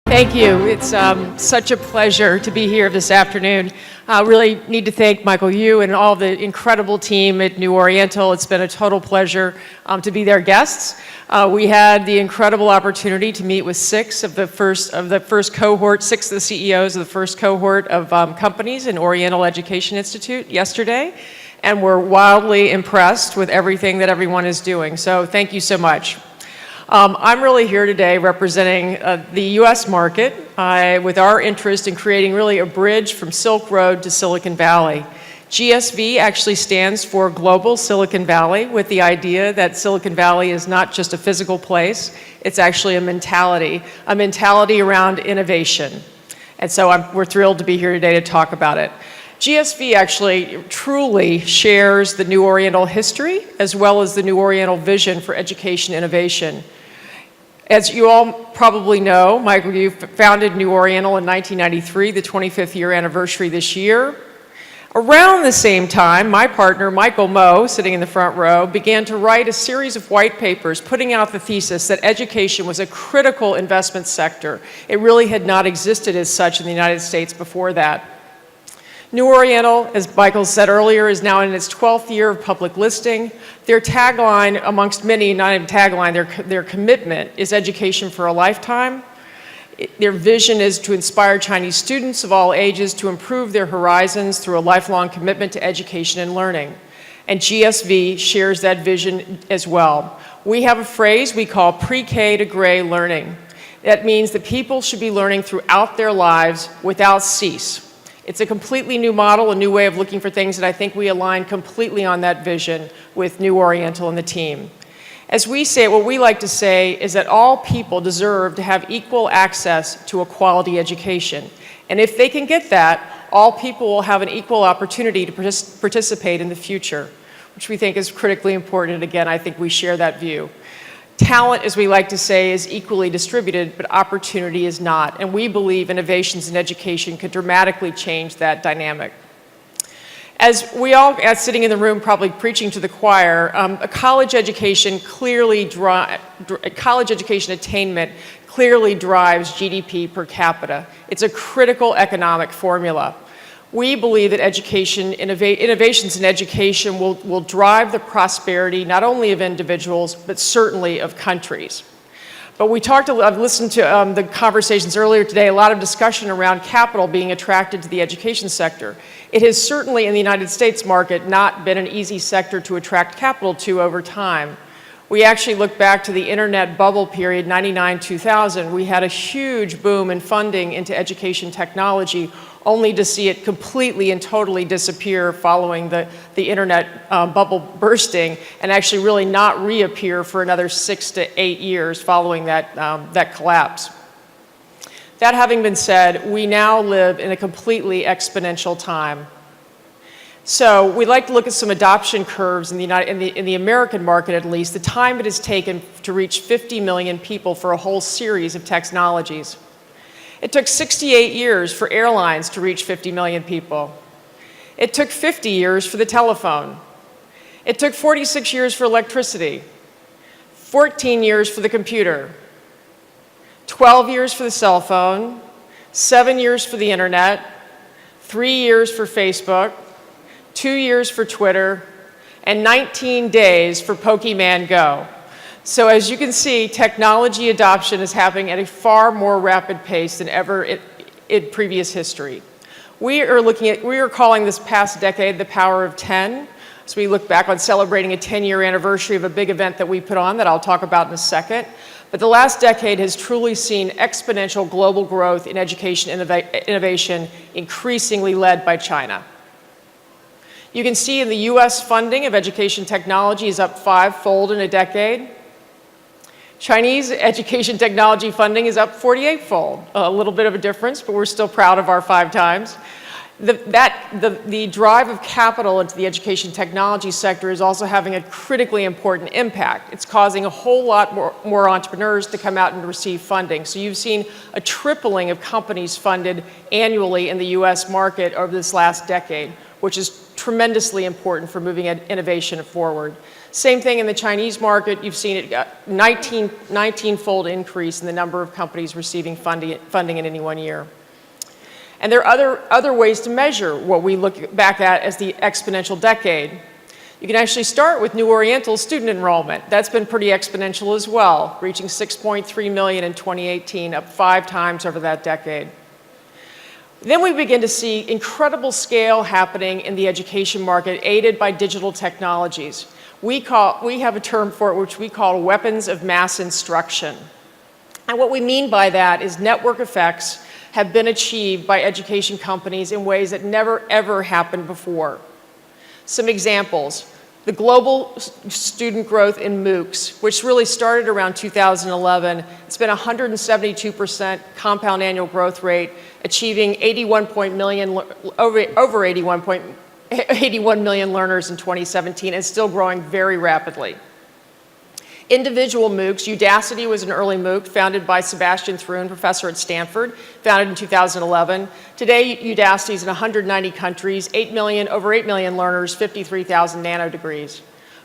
Thank you. It's such a pleasure to be here this afternoon. I really need to thank Michael Yu and all the incredible team at New Oriental. It's been a total pleasure to be their guests. We had the incredible opportunity to meet with six of the first cohort, six of the CEOs of the first cohort of companies in Oriental Education Institute yesterday, and we're wildly impressed with everything that everyone is doing. So thank you so much. I'm really here today representing the U.S. market with our interest in creating really a bridge from Silk Road to Silicon Valley. GSV actually stands for Global Silicon Valley, with the idea that Silicon Valley is not just a physical place, it's actually a mentality around innovation. And so we're thrilled to be here today to talk about it. GSV actually truly shares the New Oriental history as well as the New Oriental vision for education innovation. As you all probably know, Michael Yu founded New Oriental in 1993, the 25th year anniversary this year. Around the same time, my partner, Michael Moe, sitting in the front row, began to write a series of white papers putting out the thesis that education was a critical investment sector. It really had not existed as such in the United States before that. New Oriental, as Michael said earlier, is now in its 12th year of public listing. Their tagline, amongst many, not even tagline, their commitment is education for a lifetime. Their vision is to inspire Chinese students of all ages to improve their horizons through a lifelong commitment to education and learning. And GSV shares that vision as well. We have a phrase we call pre-K to gray learning. That means that people should be learning throughout their lives without cease. It's a completely new model, a new way of looking for things, and I think we align completely on that vision with New Oriental and the team. As we say, what we like to say is that all people deserve to have equal access to a quality education. And if they can get that, all people will have an equal opportunity to participate in the future, which we think is critically important. And again, I think we share that view. Talent, as we like to say, is equally distributed, but opportunity is not. And we believe innovations in education could dramatically change that dynamic. As we all, as sitting in the room probably preaching to the choir, college education attainment clearly drives GDP per capita. It's a critical economic formula. We believe that innovations in education will drive the prosperity not only of individuals, but certainly of countries. But I've listened to the conversations earlier today, a lot of discussion around capital being attracted to the education sector. It has certainly in the United States market not been an easy sector to attract capital to over time. We actually look back to the internet bubble period, 99-2000. We had a huge boom in funding into education technology, only to see it completely and totally disappear following the internet bubble bursting, and actually really not reappear for another 6 to 8 years following that collapse. That having been said, we now live in a completely exponential time. So we'd like to look at some adoption curves in the American market, at least, the time it has taken to reach 50 million people for a whole series of technologies. It took 68 years for airlines to reach 50 million people. It took 50 years for the telephone. It took 46 years for electricity, 14 years for the computer, 12 years for the cell phone, 7 years for the internet, 3 years for Facebook, 2 years for Twitter, and 19 days for Pokemon Go. So as you can see, technology adoption is happening at a far more rapid pace than ever in previous history. We are calling this past decade the power of 10. So we look back on celebrating a 10-year anniversary of a big event that we put on that I'll talk about in a second. But the last decade has truly seen exponential global growth in education innovation, increasingly led by China. You can see in the US funding of education technology is up 5-fold in a decade. Chinese education technology funding is up 48-fold, a little bit of a difference, but we're still proud of our 5 times. The drive of capital into the education technology sector is also having a critically important impact. It's causing a whole lot more entrepreneurs to come out and receive funding. So you've seen a tripling of companies funded annually in the US market over this last decade, which is tremendously important for moving innovation forward. Same thing in the Chinese market. You've seen it 19-fold increase in the number of companies receiving funding in any one year. And there are other ways to measure what we look back at as the exponential decade. You can actually start with New Oriental student enrollment. That's been pretty exponential as well, reaching 6.3 million in 2018, up 5 times over that decade. Then we begin to see incredible scale happening in the education market, aided by digital technologies. We have a term for it which we call weapons of mass instruction. And what we mean by that is network effects have been achieved by education companies in ways that never ever happened before. Some examples: the global student growth in MOOCs, which really started around 2011. It's been 172% compound annual growth rate, achieving over 81 million learners in 2017, and still growing very rapidly. Individual MOOCs, Udacity was an early MOOC founded by Sebastian Thrun, professor at Stanford, founded in 2011. Today, Udacity is in 190 countries, over 8 million learners, 53,000 nanodegrees.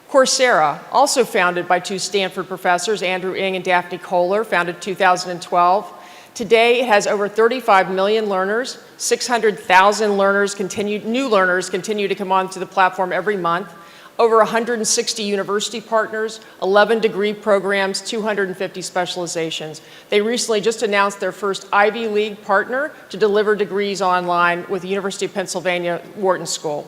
Coursera, also founded by 2 Stanford professors, Andrew Ng and Daphne Kohler, founded in 2012. Today, it has over 35 million learners, 600,000 new learners continue to come onto the platform every month. Over 160 university partners, 11 degree programs, 250 specializations. They recently just announced their first Ivy League partner to deliver degrees online with the University of Pennsylvania Wharton School.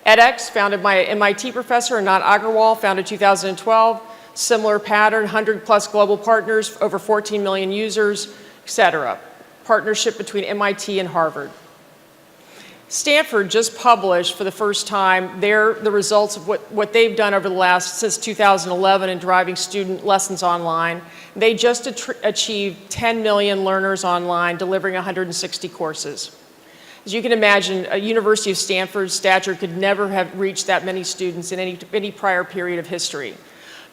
edX, founded by an MIT professor, Anant Agarwal, founded 2012. Similar pattern, 100 plus global partners, over 14 million users, et cetera. Partnership between MIT and Harvard. Stanford just published for the first time the results of what they've done since 2011 in driving student lessons online. They just achieved 10 million learners online, delivering 160 courses. As you can imagine, a University of Stanford's stature could never have reached that many students in any prior period of history.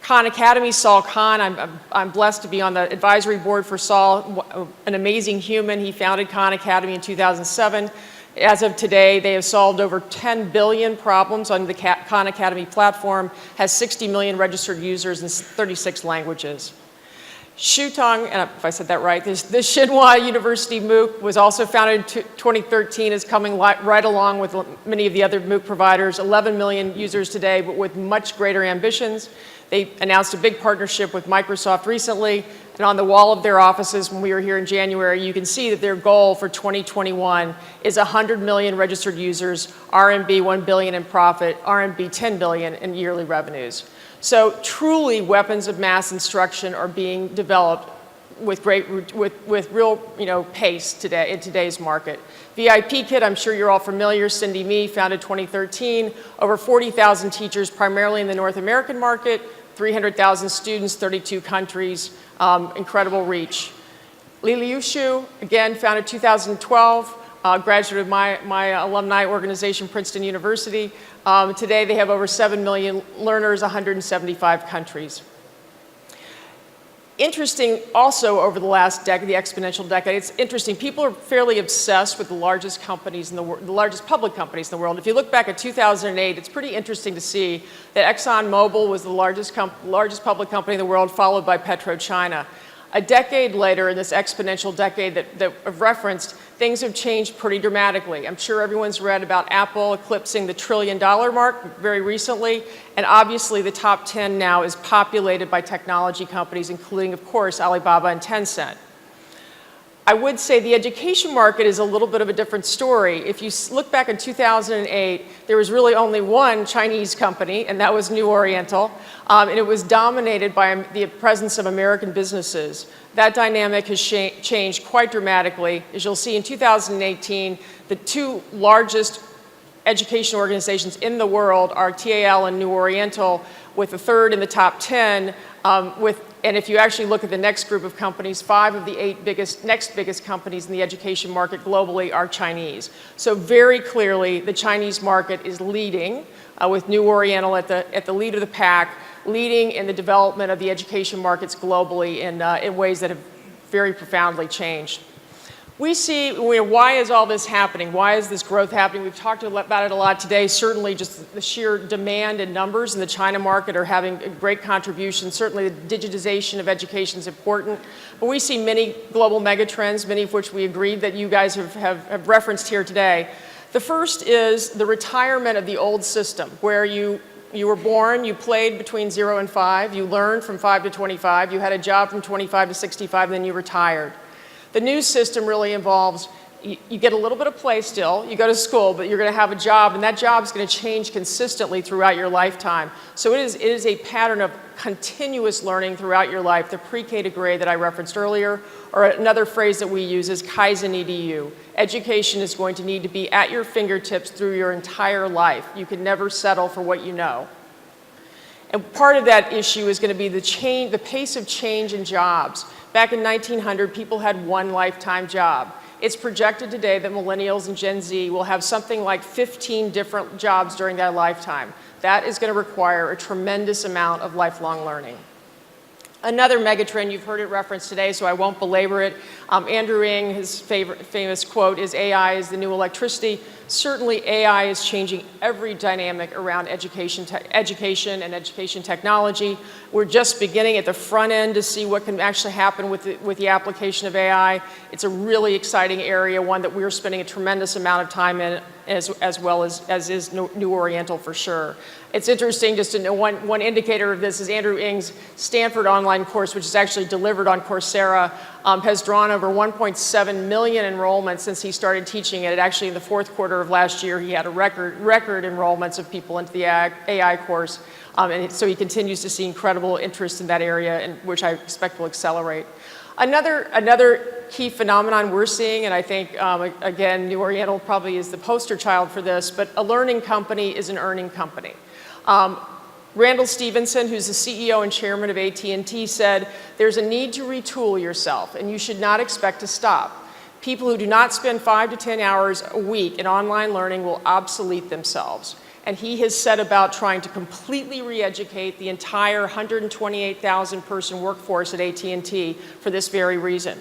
Khan Academy, Saul Khan, I'm blessed to be on the advisory board for Saul, an amazing human. He founded Khan Academy in 2007. As of today, they have solved over 10 billion problems on the Khan Academy platform, has 60 million registered users in 36 languages. Shutong, and if I said that right, this Tsinghua University MOOC was also founded in 2013, is coming right along with many of the other MOOC providers, 11 million users today, but with much greater ambitions. They announced a big partnership with Microsoft recently, and on the wall of their offices when we were here in January, you can see that their goal for 2021 is 100 million registered users, RMB 1 billion in profit, RMB 10 billion in yearly revenues. So truly weapons of mass instruction are being developed with real pace today in today's market. VIP Kit, I'm sure you're all familiar, Cindy Me, founded 2013, over 40,000 teachers primarily in the North American market, 300,000 students, 32 countries, incredible reach. Li Liushu, again, founded 2012, graduate of my alumni organization, Princeton University. Today they have over 7 million learners, 175 countries. Interesting also over the last decade, the exponential decade, it's interesting, people are fairly obsessed with the largest companies in the world, the largest public companies in the world. If you look back at 2008, it's pretty interesting to see that ExxonMobil was the largest public company in the world, followed by PetroChina. A decade later, in this exponential decade that I've referenced, things have changed pretty dramatically. I'm sure everyone's read about Apple eclipsing the $1 trillion mark very recently, and obviously the top 10 now is populated by technology companies, including, of course, Alibaba and Tencent. I would say the education market is a little bit of a different story. If you look back in 2008, there was really only one Chinese company, and that was New Oriental, and it was dominated by the presence of American businesses. That dynamic has changed quite dramatically. As you'll see in 2018, the 2 largest education organizations in the world are TAL and New Oriental, with the 3rd in the top 10, and if you actually look at the next group of companies, 5 of the 8 next biggest companies in the education market globally are Chinese. So very clearly, the Chinese market is leading, with New Oriental at the lead of the pack, leading in the development of the education markets globally in ways that have very profoundly changed. We see, why is all this happening? Why is this growth happening? We've talked about it a lot today. Certainly just the sheer demand and numbers in the China market are having a great contribution. Certainly the digitization of education is important. But we see many global megatrends, many of which we agreed that you guys have referenced here today. The first is the retirement of the old system, where you were born, you played between 0 and 5, you learned from 5 to 25, you had a job from 25 to 65, and then you retired. The new system really involves, you get a little bit of play still, you go to school, but you're going to have a job, and that job is going to change consistently throughout your lifetime. So it is a pattern of continuous learning throughout your life, the pre-K to grade that I referenced earlier, or another phrase that we use is Kaizen EDU. Education is going to need to be at your fingertips through your entire life. You can never settle for what you know. And part of that issue is going to be the pace of change in jobs. Back in 1900, people had one lifetime job. It's projected today that millennials and Gen Z will have something like 15 different jobs during their lifetime. That is going to require a tremendous amount of lifelong learning. Another megatrend, you've heard it referenced today, so I won't belabor it. Andrew Ng, his famous quote is, AI is the new electricity. Certainly AI is changing every dynamic around education and education technology. We're just beginning at the front end to see what can actually happen with the application of AI. It's a really exciting area, one that we're spending a tremendous amount of time in, as well as is New Oriental for sure. It's interesting just to know one indicator of this is Andrew Ng's Stanford online course, which is actually delivered on Coursera, has drawn over 1.7 million enrollments since he started teaching it. Actually, in the fourth quarter of last year, he had a record enrollments of people into the AI course. And so he continues to see incredible interest in that area, and which I expect will accelerate. Another key phenomenon we're seeing, and I think, again, New Oriental probably is the poster child for this, but a learning company is an earning company. Randall Stevenson, who's the CEO and chairman of AT&T, said, there's a need to retool yourself, and you should not expect to stop. People who do not spend 5 to 10 hours a week in online learning will obsolete themselves. And he has set about trying to completely re-educate the entire 128,000 person workforce at AT&T for this very reason.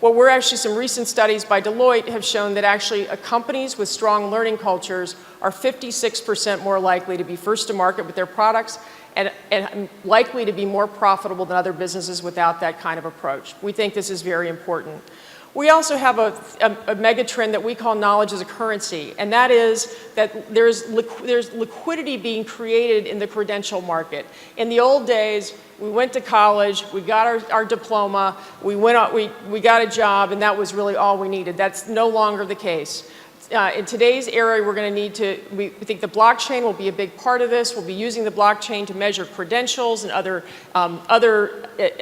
Some recent studies by Deloitte have shown that actually companies with strong learning cultures are 56% more likely to be first to market with their products and likely to be more profitable than other businesses without that kind of approach. We think this is very important. We also have a mega trend that we call knowledge as a currency, and that is that there's liquidity being created in the credential market. In the old days, we went to college, we got our diploma, we got a job, and that was really all we needed. That's no longer the case. In today's era, we're going to need to, we think the blockchain will be a big part of this. We'll be using the blockchain to measure credentials and other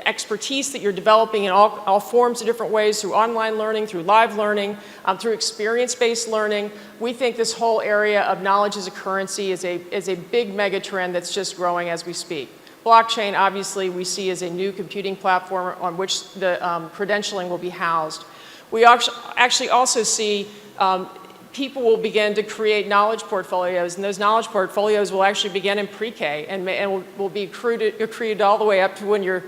expertise that you're developing in all forms of different ways, through online learning, through live learning, through experience-based learning. We think this whole area of knowledge as a currency is a big mega trend that's just growing as we speak. Blockchain, obviously, we see as a new computing platform on which the credentialing will be housed. We actually also see people will begin to create knowledge portfolios, and those knowledge portfolios will actually begin in pre-K and will be accrued all the way up to when you're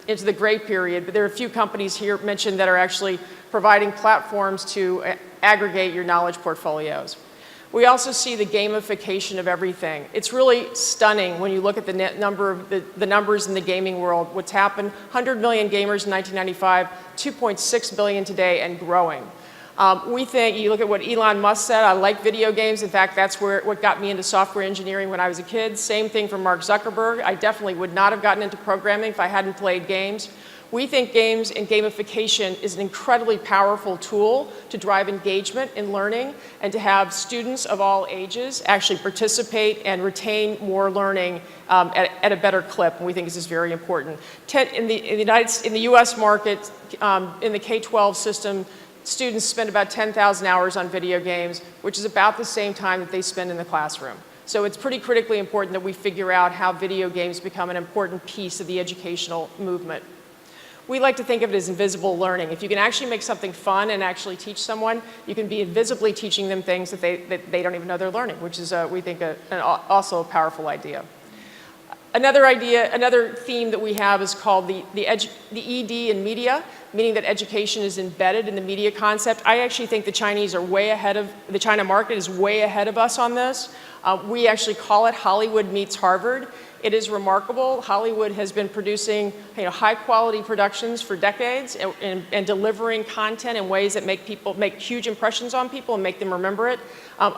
into the gray period. But there are a few companies here mentioned that are actually providing platforms to aggregate your knowledge portfolios. We also see the gamification of everything. It's really stunning when you look at the numbers in the gaming world. What's happened, 100 million gamers in 1995, 2.6 billion today, and growing. We think, you look at what Elon Musk said, I like video games. In fact, that's what got me into software engineering when I was a kid. Same thing for Mark Zuckerberg. I definitely would not have gotten into programming if I hadn't played games. We think games and gamification is an incredibly powerful tool to drive engagement in learning and to have students of all ages actually participate and retain more learning at a better clip. And we think this is very important. In the US market, in the K-12 system, students spend about 10,000 hours on video games, which is about the same time that they spend in the classroom. So it's pretty critically important that we figure out how video games become an important piece of the educational movement. We like to think of it as invisible learning. If you can actually make something fun and actually teach someone, you can be invisibly teaching them things that they don't even know they're learning, which is, we think, also a powerful idea. Another theme that we have is called the ED in media, meaning that education is embedded in the media concept. I actually think the China market is way ahead of us on this. We actually call it Hollywood meets Harvard. It is remarkable. Hollywood has been producing high quality productions for decades and delivering content in ways that make huge impressions on people and make them remember it.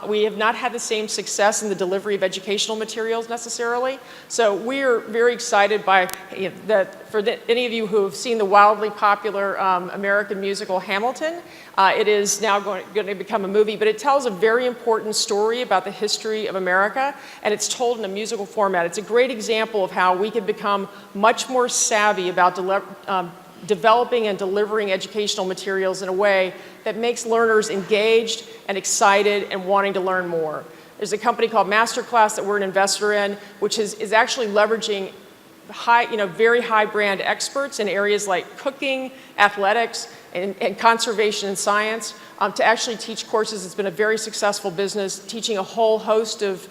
We have not had the same success in the delivery of educational materials necessarily. So we are very excited by that. For any of you who have seen the wildly popular American musical Hamilton, it is now going to become a movie, but it tells a very important story about the history of America, and it's told in a musical format. It's a great example of how we can become much more savvy about developing and delivering educational materials in a way that makes learners engaged and excited and wanting to learn more. There's a company called Masterclass that we're an investor in, which is actually leveraging very high brand experts in areas like cooking, athletics, and conservation and science to actually teach courses. It's been a very successful business, teaching a whole host of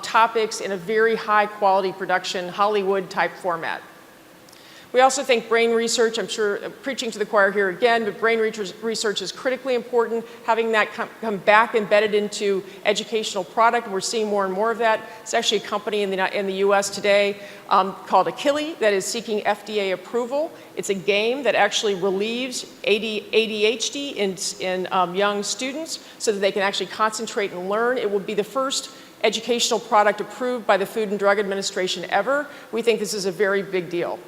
topics in a very high quality production, Hollywood type format. We also think brain research, I'm sure preaching to the choir here again, but brain research is critically important, having that come back embedded into educational product. We're seeing more and more of that. It's actually a company in the US today called Achille that is seeking FDA approval. It's a game that actually relieves ADHD in young students so that they can actually concentrate and learn. It will be the first educational product approved by the Food and Drug Administration ever. We think this is a very big deal.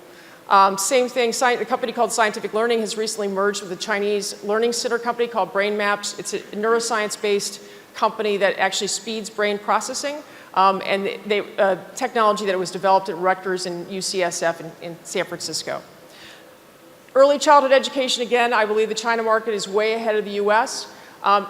Same thing, a company called Scientific Learning has recently merged with a Chinese learning center company called Brain Maps. It's a neuroscience-based company that actually speeds brain processing, and technology that was developed at Rutgers and UCSF in San Francisco. Early childhood education, again, I believe the China market is way ahead of the US.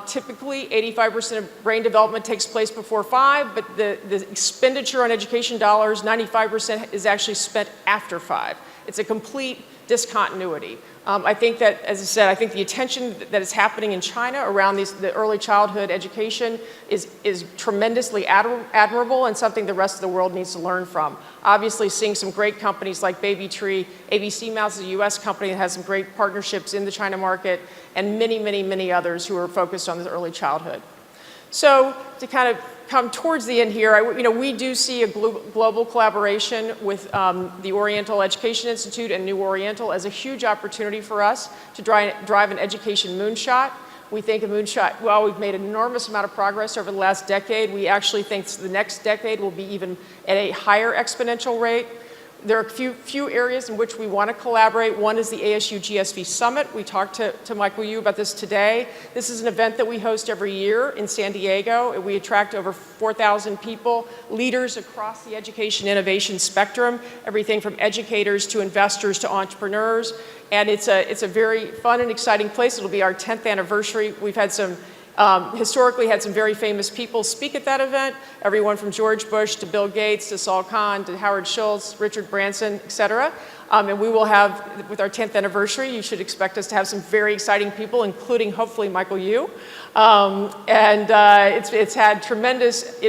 Typically, 85% of brain development takes place before 5, but the expenditure on education dollars, 95% is actually spent after 5. It's a complete discontinuity. I think that, as I said, I think the attention that is happening in China around the early childhood education is tremendously admirable and something the rest of the world needs to learn from. Obviously, seeing some great companies like Baby Tree, ABC Mouse is a US company that has some great partnerships in the China market, and many, many, many others who are focused on the early childhood. So to kind of come towards the end here, we do see a global collaboration with the Oriental Education Institute and New Oriental as a huge opportunity for us to drive an education moonshot. We think a moonshot, well, we've made an enormous amount of progress over the last decade. We actually think the next decade will be even at a higher exponential rate. There are a few areas in which we want to collaborate. One is the ASU GSV Summit. We talked to Michael Yu about this today. This is an event that we host every year in San Diego. We attract over 4,000 people, leaders across the education innovation spectrum, everything from educators to investors to entrepreneurs. And it's a very fun and exciting place. It'll be our 10th anniversary. We've had historically had some very famous people speak at that event, everyone from George Bush to Bill Gates to Saul Kahn to Howard Schultz, Richard Branson, et cetera. And we will have, with our 10th anniversary, you should expect us to have some very exciting people, including hopefully Michael Yu. It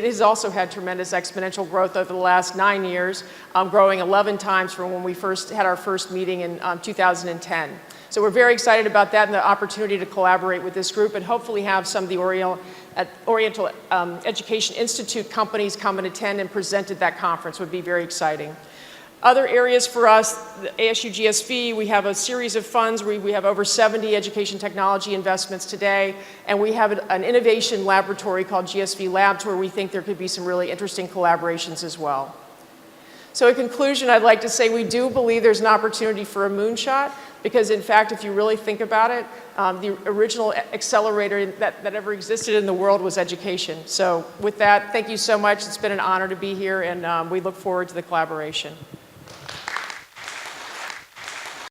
has also had tremendous exponential growth over the last 9 years, growing 11 times from when we first had our first meeting in 2010. So we're very excited about that and the opportunity to collaborate with this group and hopefully have some of the Oriental Education Institute companies come and attend and present at that conference. Would be very exciting. Other areas for us, the ASU GSV, we have a series of funds. We have over 70 education technology investments today, and we have an innovation laboratory called GSV Labs where we think there could be some really interesting collaborations as well. So in conclusion, I'd like to say we do believe there's an opportunity for a moonshot because, in fact, if you really think about it, the original accelerator that ever existed in the world was education. So with that, thank you so much. It's been an honor to be here, and we look forward to the collaboration.